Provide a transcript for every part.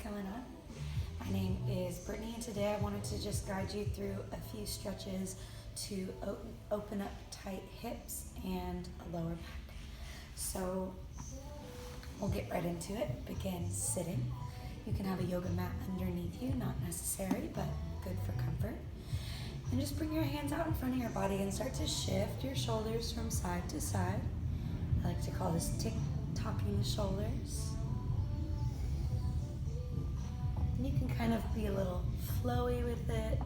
going on? My name is Brittany, and today I wanted to just guide you through a few stretches to open up tight hips and a lower back. So we'll get right into it. Begin sitting. You can have a yoga mat underneath you, not necessary, but good for comfort. And just bring your hands out in front of your body and start to shift your shoulders from side to side. I like to call this tick-tocking shoulders. And you can kind of be a little flowy with it.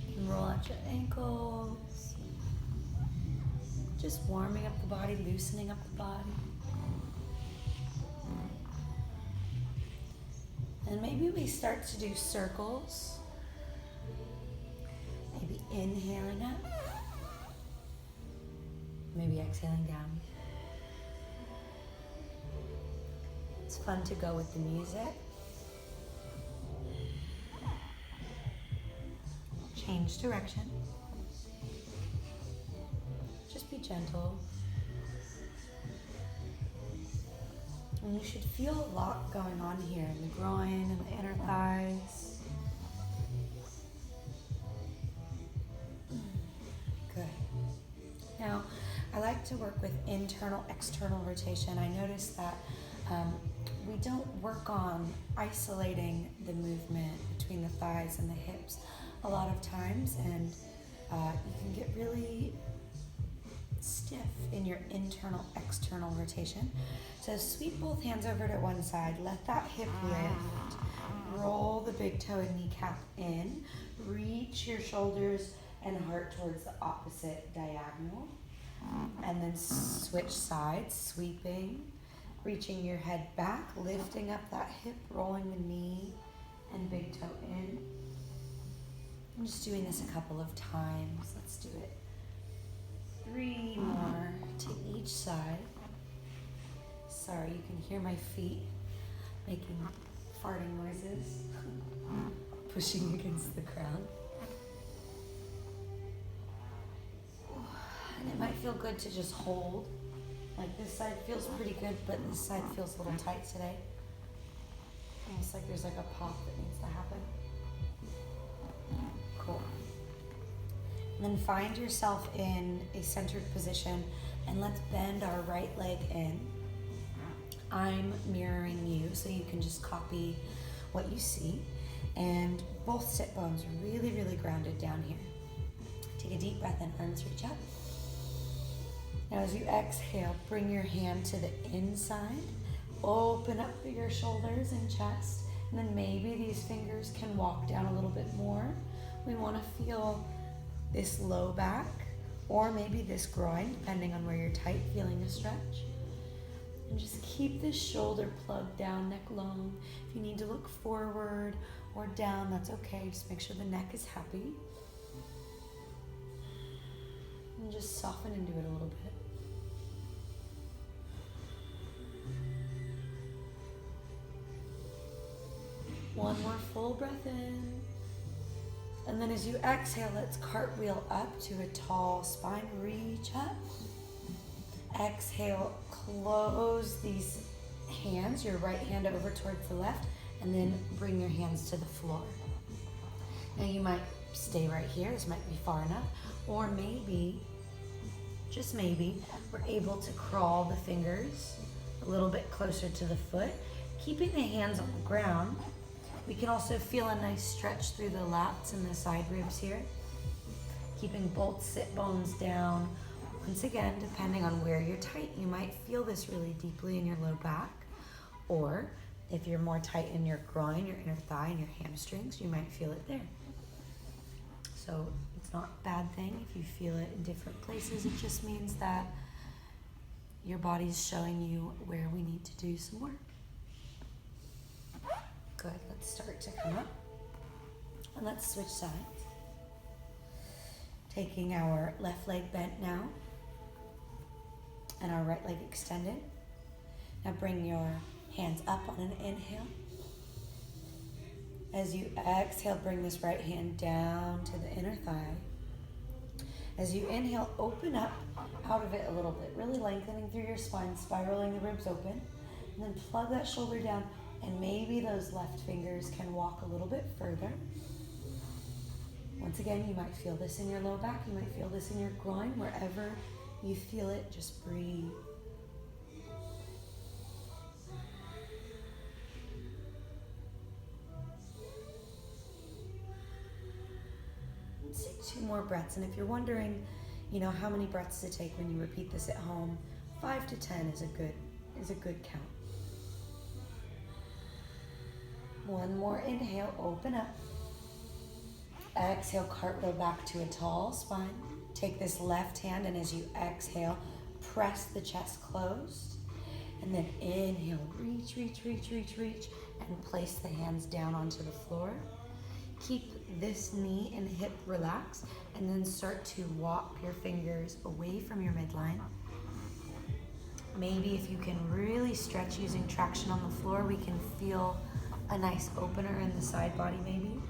You can roll out your ankles. Just warming up the body, loosening up the body. And maybe we start to do circles. Maybe inhaling up. Maybe exhaling down. It's fun to go with the music. Change direction. Just be gentle. And you should feel a lot going on here in the groin and the inner thighs. Good. Now, I like to work with internal, external rotation. I noticed that we don't work on isolating the movement between the thighs and the hips a lot of times, and you can get really stiff in your internal, external rotation. So sweep both hands over to one side, let that hip lift, roll the big toe and kneecap in, reach your shoulders and heart towards the opposite diagonal, and then switch sides, sweeping, reaching your head back, lifting up that hip, rolling the knee and big toe in. I'm just doing this a couple of times. Let's do it. 3 more to each side. Sorry, you can hear my feet making farting noises, pushing against the ground. And it might feel good to just hold. Like this side feels pretty good, but this side feels a little tight today. Almost like there's like a pop that needs to happen. Cool. And then find yourself in a centered position, and let's bend our right leg in. I'm mirroring you, so you can just copy what you see. And both sit bones really, really grounded down here. Take a deep breath in, arms reach up. Now as you exhale, bring your hand to the inside. Open up your shoulders and chest. And then maybe these fingers can walk down a little bit more. We want to feel this low back, or maybe this groin, depending on where you're tight, feeling a stretch. And just keep this shoulder plugged down, neck long. If you need to look forward or down, that's okay. Just make sure the neck is happy. And just soften into it a little bit. One more full breath in. And then as you exhale, let's cartwheel up to a tall spine. Reach up. Exhale, close these hands, your right hand over towards the left, and then bring your hands to the floor. Now you might stay right here. This might be far enough. Or maybe, just maybe, we're able to crawl the fingers a little bit closer to the foot, keeping the hands on the ground. We can also feel a nice stretch through the lats and the side ribs here. Keeping both sit bones down. Once again, depending on where you're tight, you might feel this really deeply in your low back. Or if you're more tight in your groin, your inner thigh, and your hamstrings, you might feel it there. So it's not a bad thing if you feel it in different places. It just means that your body's showing you where we need to do some work. Good, let's start to come up. And let's switch sides. Taking our left leg bent now, and our right leg extended. Now bring your hands up on an inhale. As you exhale, bring this right hand down to the inner thigh. As you inhale, open up out of it a little bit, really lengthening through your spine, spiraling the ribs open. And then plug that shoulder down And maybe those left fingers can walk a little bit further. Once again, you might feel this in your low back, you might feel this in your groin, wherever you feel it, just breathe. Let's take 2 more breaths, and if you're wondering, how many breaths to take when you repeat this at home, 5 to 10 is a good count. One more inhale, open up. Exhale, cartwheel back to a tall spine. Take this left hand, and as you exhale, press the chest closed. And then inhale, reach, and place the hands down onto the floor. Keep this knee and hip relaxed, and then start to walk your fingers away from your midline. Maybe if you can really stretch using traction on the floor, we can feel a nice opener in the side body maybe.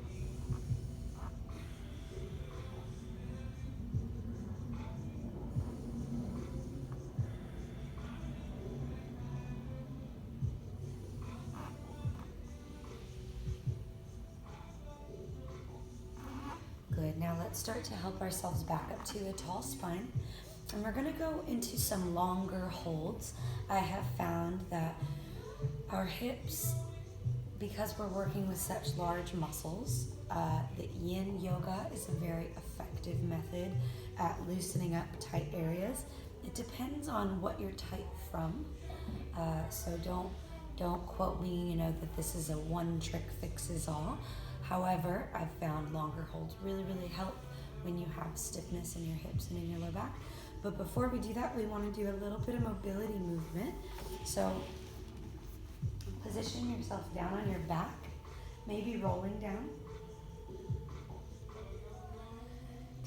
Good, now let's start to help ourselves back up to a tall spine. And we're gonna go into some longer holds. I have found that our hips, because we're working with such large muscles, the yin yoga is a very effective method at loosening up tight areas. It depends on what you're tight from. So don't quote me, that this is a one trick fixes all. However, I've found longer holds really help when you have stiffness in your hips and in your low back. But before we do that, we want to do a little bit of mobility movement. So position yourself down on your back, maybe rolling down.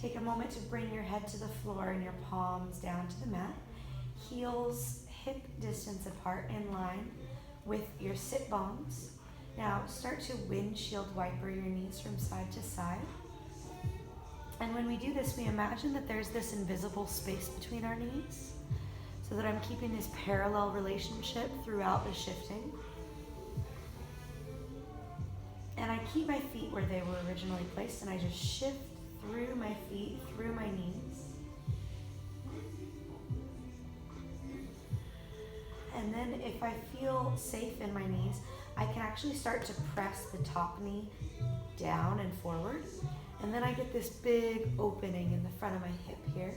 Take a moment to bring your head to the floor and your palms down to the mat. Heels hip distance apart in line with your sit bones. Now start to windshield wiper your knees from side to side. And when we do this, we imagine that there's this invisible space between our knees, so that I'm keeping this parallel relationship throughout the shifting. And I keep my feet where they were originally placed, and I just shift through my feet, through my knees. And then if I feel safe in my knees, I can actually start to press the top knee down and forward. And then I get this big opening in the front of my hip here.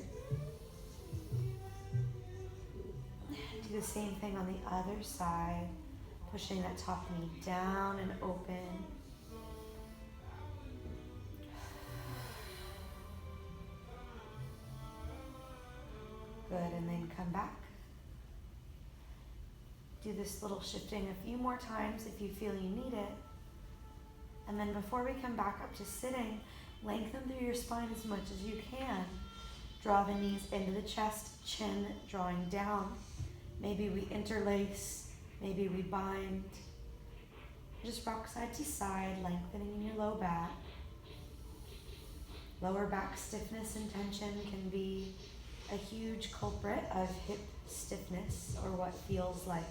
Do the same thing on the other side, pushing that top knee down and open. Good, and then come back. Do this little shifting a few more times if you feel you need it. And then before we come back up to sitting, lengthen through your spine as much as you can. Draw the knees into the chest, chin drawing down. Maybe we interlace, maybe we bind. Just rock side to side, lengthening in your low back. Lower back stiffness and tension can be a huge culprit of hip stiffness, or what feels like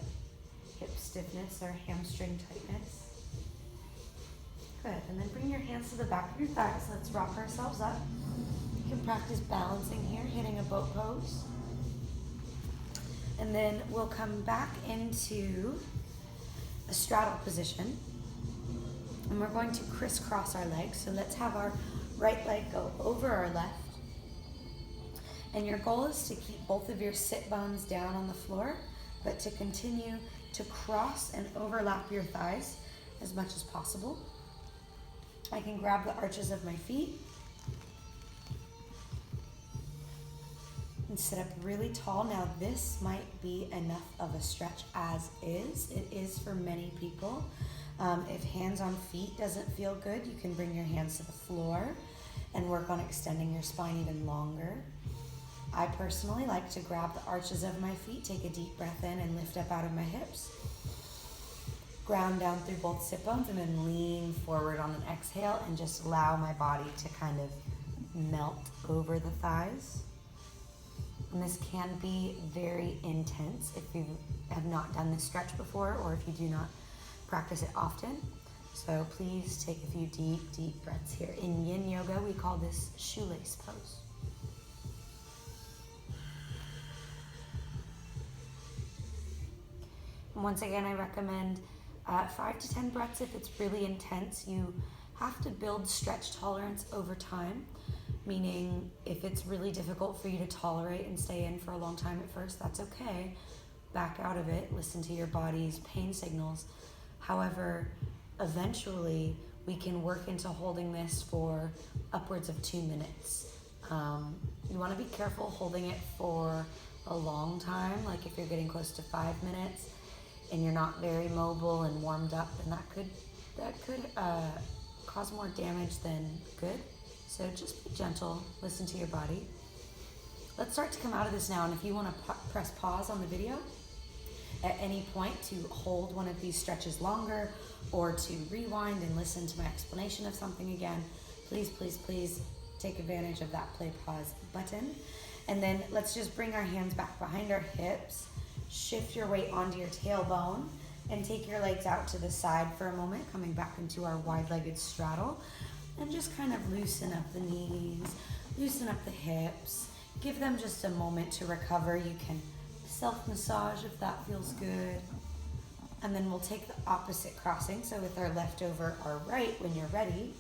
hip stiffness or hamstring tightness. Good, and then bring your hands to the back of your thighs. Let's rock ourselves up. You can practice balancing here, hitting a boat pose. And then we'll come back into a straddle position. And we're going to crisscross our legs. So let's have our right leg go over our left. And your goal is to keep both of your sit bones down on the floor, but to continue to cross and overlap your thighs as much as possible. I can grab the arches of my feet and sit up really tall. Now this might be enough of a stretch as is. It is for many people. If hands on feet doesn't feel good, you can bring your hands to the floor and work on extending your spine even longer. I personally like to grab the arches of my feet, take a deep breath in and lift up out of my hips. Ground down through both sit bones and then lean forward on an exhale and just allow my body to kind of melt over the thighs. And this can be very intense if you have not done this stretch before, or if you do not practice it often. So please take a few deep, deep breaths here. In yin yoga, we call this shoelace pose. And once again, I recommend 5 to 10 breaths if it's really intense. You have to build stretch tolerance over time, meaning if it's really difficult for you to tolerate and stay in for a long time at first, that's okay. Back out of it, listen to your body's pain signals. However, eventually we can work into holding this for upwards of 2 minutes. You want to be careful holding it for a long time, like if you're getting close to 5 minutes and you're not very mobile and warmed up, then that could cause more damage than good. So just be gentle, listen to your body. Let's start to come out of this now, and if you want to press pause on the video at any point to hold one of these stretches longer or to rewind and listen to my explanation of something again, please, please, please take advantage of that play pause button. And then let's just bring our hands back behind our hips, shift your weight onto your tailbone, and take your legs out to the side for a moment, coming back into our wide-legged straddle, and just kind of loosen up the knees, loosen up the hips, give them just a moment to recover. You can self-massage if that feels good. And then we'll take the opposite crossing. So with our left over our right when you're ready.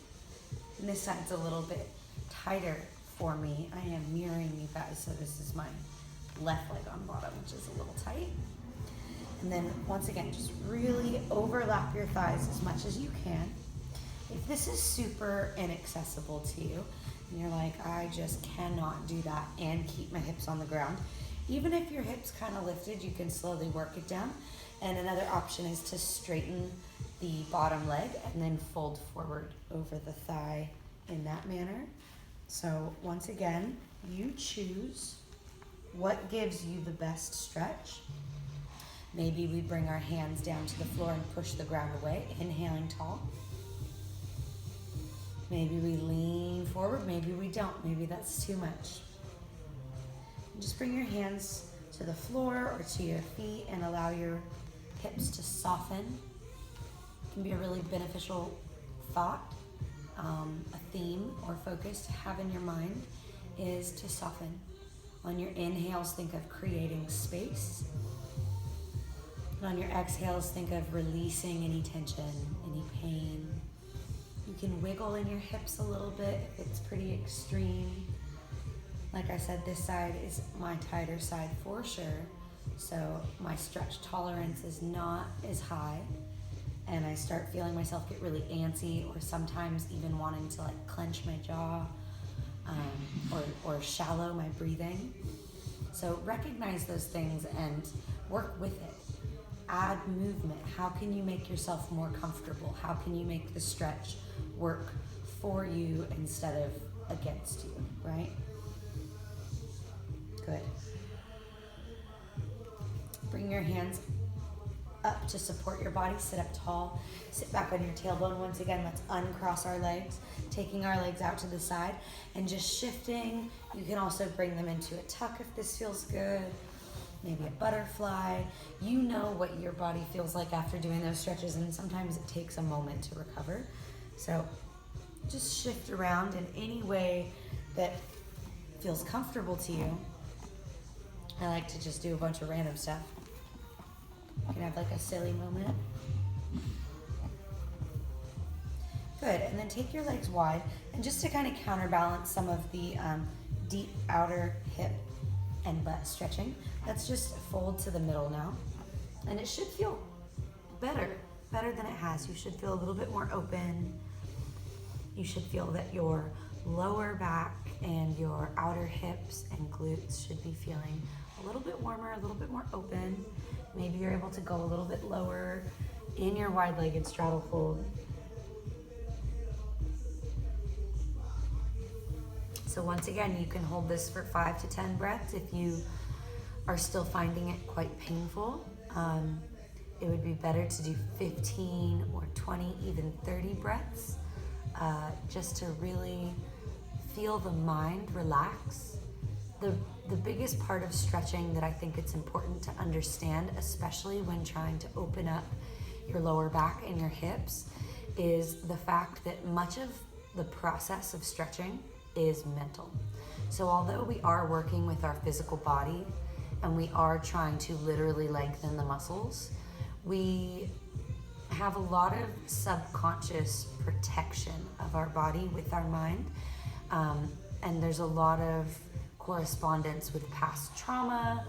And this side's a little bit tighter for me. I am mirroring you guys, so this is my left leg on bottom, which is a little tight. And then once again, just really overlap your thighs as much as you can. If this is super inaccessible to you, and you're like, I just cannot do that and keep my hips on the ground, even if your hips kind of lifted, you can slowly work it down. And another option is to straighten the bottom leg and then fold forward over the thigh in that manner. So once again, you choose what gives you the best stretch. Maybe we bring our hands down to the floor and push the ground away, inhaling tall. Maybe we lean forward, maybe we don't, maybe that's too much. Just bring your hands to the floor or to your feet and allow your hips to soften. It can be a really beneficial thought, a theme or focus to have in your mind is to soften. On your inhales, think of creating space. And on your exhales, think of releasing any tension, any pain. You can wiggle in your hips a little bit if it's pretty extreme. Like I said, this side is my tighter side for sure, so my stretch tolerance is not as high, and I start feeling myself get really antsy or sometimes even wanting to like clench my jaw or shallow my breathing. So recognize those things and work with it. Add movement. How can you make yourself more comfortable? How can you make the stretch work for you instead of against you, right? Good. Bring your hands up to support your body. Sit up tall. Sit back on your tailbone. Once again, let's uncross our legs, taking our legs out to the side and just shifting. You can also bring them into a tuck if this feels good. Maybe a butterfly. You know what your body feels like after doing those stretches, and sometimes it takes a moment to recover. So just shift around in any way that feels comfortable to you. I like to just do a bunch of random stuff. You can have like a silly moment. Good, and then take your legs wide, and just to kind of counterbalance some of the deep outer hip and butt stretching, let's just fold to the middle now. And it should feel better than it has. You should feel a little bit more open. You should feel that your lower back and your outer hips and glutes should be feeling a little bit warmer, a little bit more open. Maybe you're able to go a little bit lower in your wide-legged straddle fold. So once again, you can hold this for 5 to 10 breaths if you are still finding it quite painful. It would be better to do 15 or 20, even 30 breaths, just to really feel the mind relax. The biggest part of stretching that I think it's important to understand, especially when trying to open up your lower back and your hips is the fact that much of the process of stretching is mental. So although we are working with our physical body and we are trying to literally lengthen the muscles, we have a lot of subconscious protection of our body with our mind. And there's a lot of correspondence with past trauma,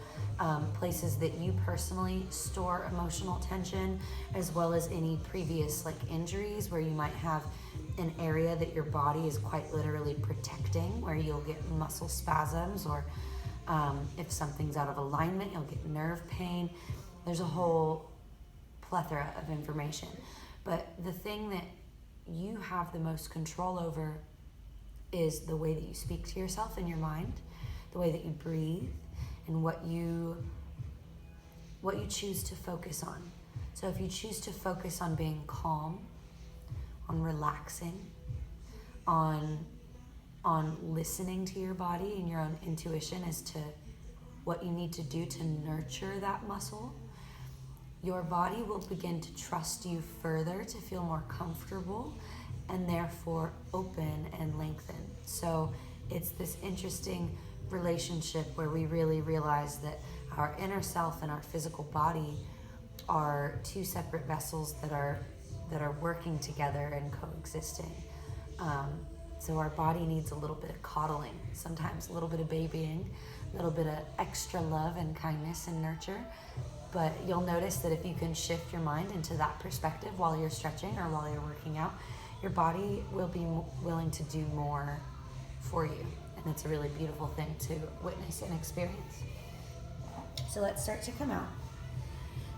places that you personally store emotional tension, as well as any previous injuries where you might have an area that your body is quite literally protecting, where you'll get muscle spasms, or if something's out of alignment, you'll get nerve pain. There's a whole plethora of information. But the thing that you have the most control over is the way that you speak to yourself in your mind, the way that you breathe, and what you choose to focus on. So if you choose to focus on being calm, on relaxing, on listening to your body and your own intuition as to what you need to do to nurture that muscle, your body will begin to trust you further to feel more comfortable and therefore open and lengthen. So it's this interesting relationship where we really realize that our inner self and our physical body are two separate vessels that are working together and coexisting. So our body needs a little bit of coddling, sometimes a little bit of babying, a little bit of extra love and kindness and nurture. But you'll notice that if you can shift your mind into that perspective while you're stretching or while you're working out, your body will be willing to do more for you. And it's a really beautiful thing to witness and experience. So let's start to come out.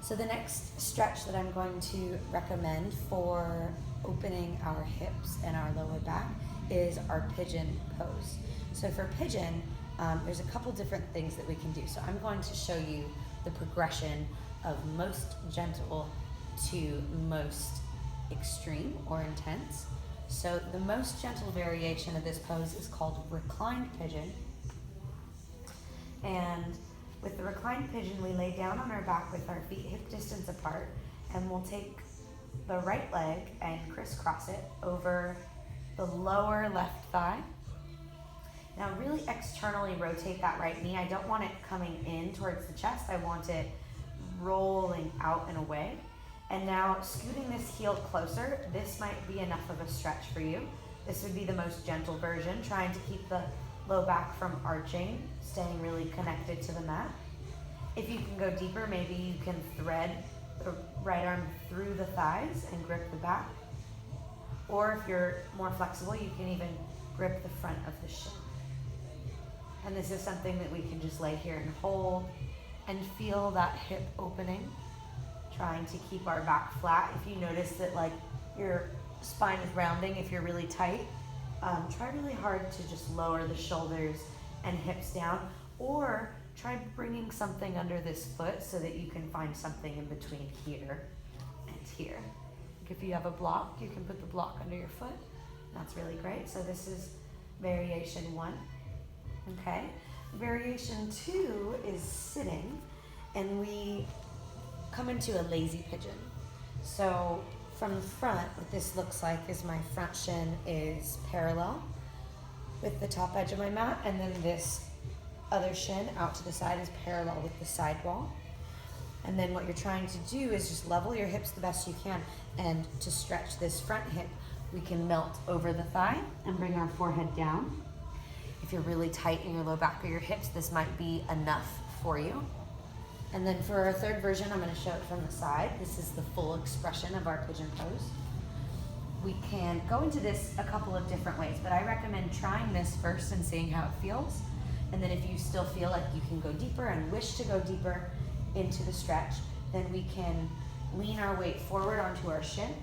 So the next stretch that I'm going to recommend for opening our hips and our lower back is our pigeon pose. So for pigeon, there's a couple different things that we can do. So I'm going to show you the progression of most gentle to most extreme or intense. So the most gentle variation of this pose is called reclined pigeon. And with the reclined pigeon, we lay down on our back with our feet hip distance apart, and we'll take the right leg and crisscross it over the lower left thigh. Now really externally rotate that right knee. I don't want it coming in towards the chest. I want it rolling out and away. And now scooting this heel closer, this might be enough of a stretch for you. This would be the most gentle version, trying to keep the low back from arching, staying really connected to the mat. If you can go deeper, maybe you can thread the right arm through the thighs and grip the back. Or if you're more flexible, you can even grip the front of the shin. And this is something that we can just lay here and hold and feel that hip opening, trying to keep our back flat. If you notice that your spine is rounding, if you're really tight, try really hard to just lower the shoulders and hips down, or try bringing something under this foot so that you can find something in between here and here. If you have a block, you can put the block under your foot. That's really great. So this is variation 1. Okay. Variation 2 is sitting, and we come into a lazy pigeon. So from the front, what this looks like is my front shin is parallel with the top edge of my mat, and then this other shin out to the side is parallel with the side wall. And then what you're trying to do is just level your hips the best you can, and to stretch this front hip, we can melt over the thigh and bring our forehead down. If you're really tight in your low back or your hips, this might be enough for you. And then for our third version, I'm going to show it from the side. This is the full expression of our pigeon pose. We can go into this a couple of different ways, but I recommend trying this first and seeing how it feels. And then if you still feel like you can go deeper and wish to go deeper into the stretch, then we can lean our weight forward onto our shin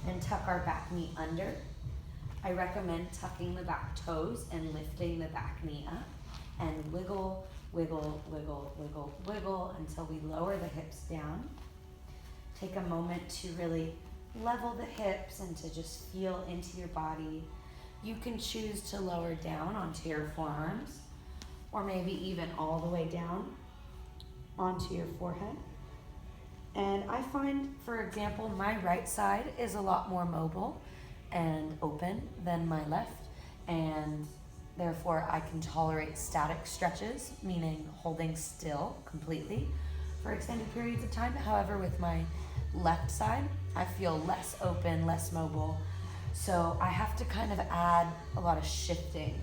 and tuck our back knee under. I recommend tucking the back toes and lifting the back knee up, and wiggle, wiggle, wiggle, wiggle, wiggle until we lower the hips down. Take a moment to really level the hips and to just feel into your body. You can choose to lower down onto your forearms, or maybe even all the way down onto your forehead. And I find, for example, my right side is a lot more mobile and open than my left, and therefore I can tolerate static stretches, meaning holding still completely for extended periods of time. However, with my left side, I feel less open, less mobile. So I have to kind of add a lot of shifting.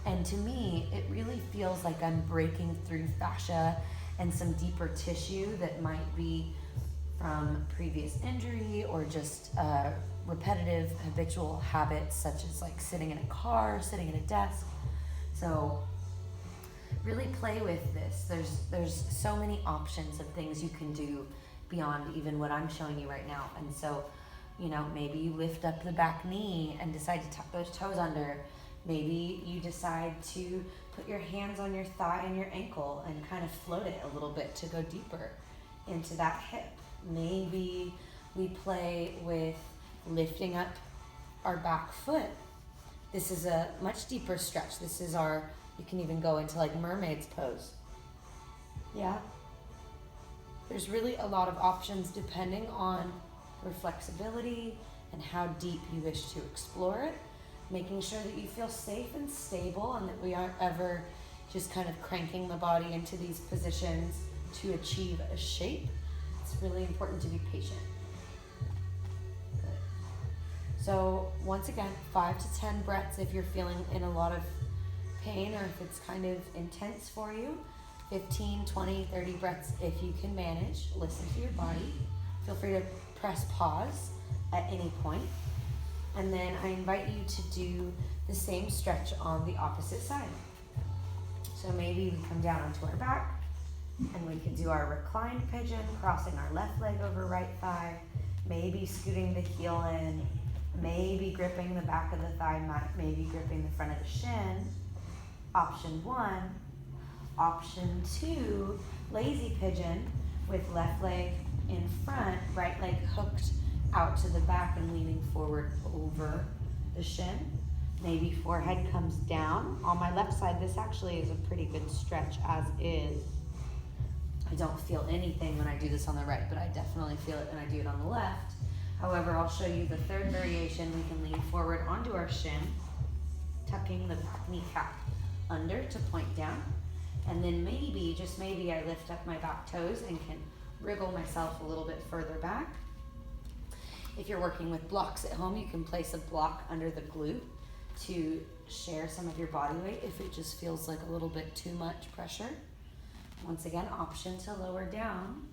And to me, it really feels like I'm breaking through fascia and some deeper tissue that might be from previous injury or just repetitive habitual habits, such as like sitting in a car, sitting at a desk. So really play with this. There's so many options of things you can do beyond even what I'm showing you right now. And so, maybe you lift up the back knee and decide to tuck those toes under. Maybe you decide to put your hands on your thigh and your ankle and kind of float it a little bit to go deeper into that hip. Maybe we play with lifting up our back foot. This is a much deeper stretch. This is you can even go into like mermaid's pose. Yeah. There's really a lot of options depending on your flexibility and how deep you wish to explore it. Making sure that you feel safe and stable and that we aren't ever just kind of cranking the body into these positions to achieve a shape. It's really important to be patient. Good. So once again, 5 to 10 breaths if you're feeling in a lot of pain or if it's kind of intense for you. 15, 20, 30 breaths if you can manage. Listen to your body. Feel free to press pause at any point. And then I invite you to do the same stretch on the opposite side. So maybe we come down onto our back and we can do our reclined pigeon, crossing our left leg over right thigh, maybe scooting the heel in, maybe gripping the back of the thigh, maybe gripping the front of the shin. Option 1. Option 2, lazy pigeon with left leg in front, right leg hooked out to the back and leaning forward over the shin. Maybe forehead comes down. On my left side, this actually is a pretty good stretch as is. I don't feel anything when I do this on the right, but I definitely feel it when I do it on the left. However, I'll show you the third variation. We can lean forward onto our shin, tucking the back kneecap under to point down. And then maybe, just maybe, I lift up my back toes and can wriggle myself a little bit further back. If you're working with blocks at home, you can place a block under the glute to share some of your body weight if it just feels like a little bit too much pressure. Once again, option to lower down,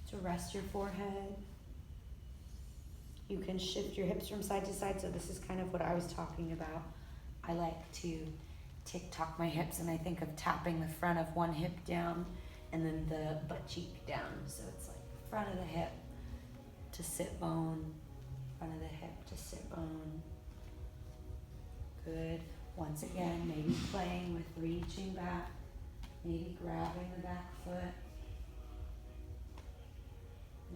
to rest your forehead. You can shift your hips from side to side, so this is kind of what I was talking about. I like to tick-tock my hips, and I think of tapping the front of one hip down and then the butt cheek down. So it's like front of the hip to sit bone, front of the hip to sit bone. Good. Once again, maybe playing with reaching back, maybe grabbing the back foot,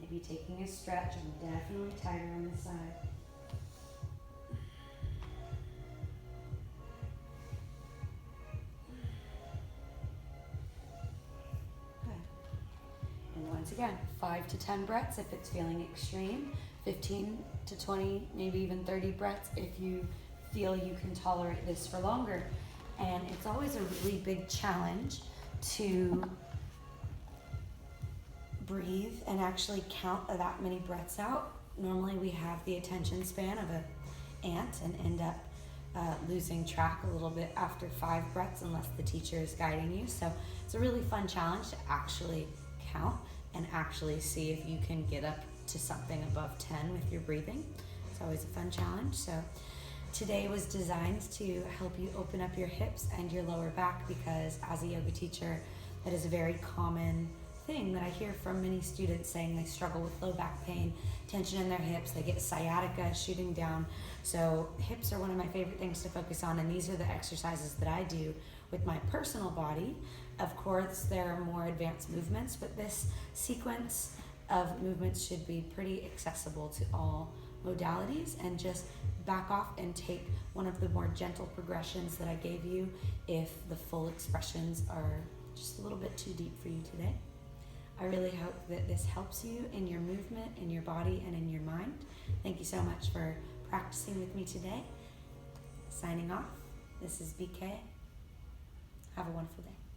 maybe taking a stretch. I'm definitely tighter on this side. Once again, 5 to 10 breaths if it's feeling extreme, 15 to 20, maybe even 30 breaths if you feel you can tolerate this for longer. And it's always a really big challenge to breathe and actually count that many breaths out. Normally we have the attention span of an ant and end up losing track a little bit after 5 breaths unless the teacher is guiding you. So it's a really fun challenge to actually count and actually see if you can get up to something above 10 with your breathing. It's always a fun challenge. So today was designed to help you open up your hips and your lower back, because as a yoga teacher, that is a very common thing that I hear from many students saying they struggle with low back pain, tension in their hips, they get sciatica shooting down. So hips are one of my favorite things to focus on, and these are the exercises that I do with my personal body. Of course, there are more advanced movements, but this sequence of movements should be pretty accessible to all modalities, and just back off and take one of the more gentle progressions that I gave you if the full expressions are just a little bit too deep for you today. I really hope that this helps you in your movement, in your body, and in your mind. Thank you so much for practicing with me today. Signing off. This is BK. Have a wonderful day.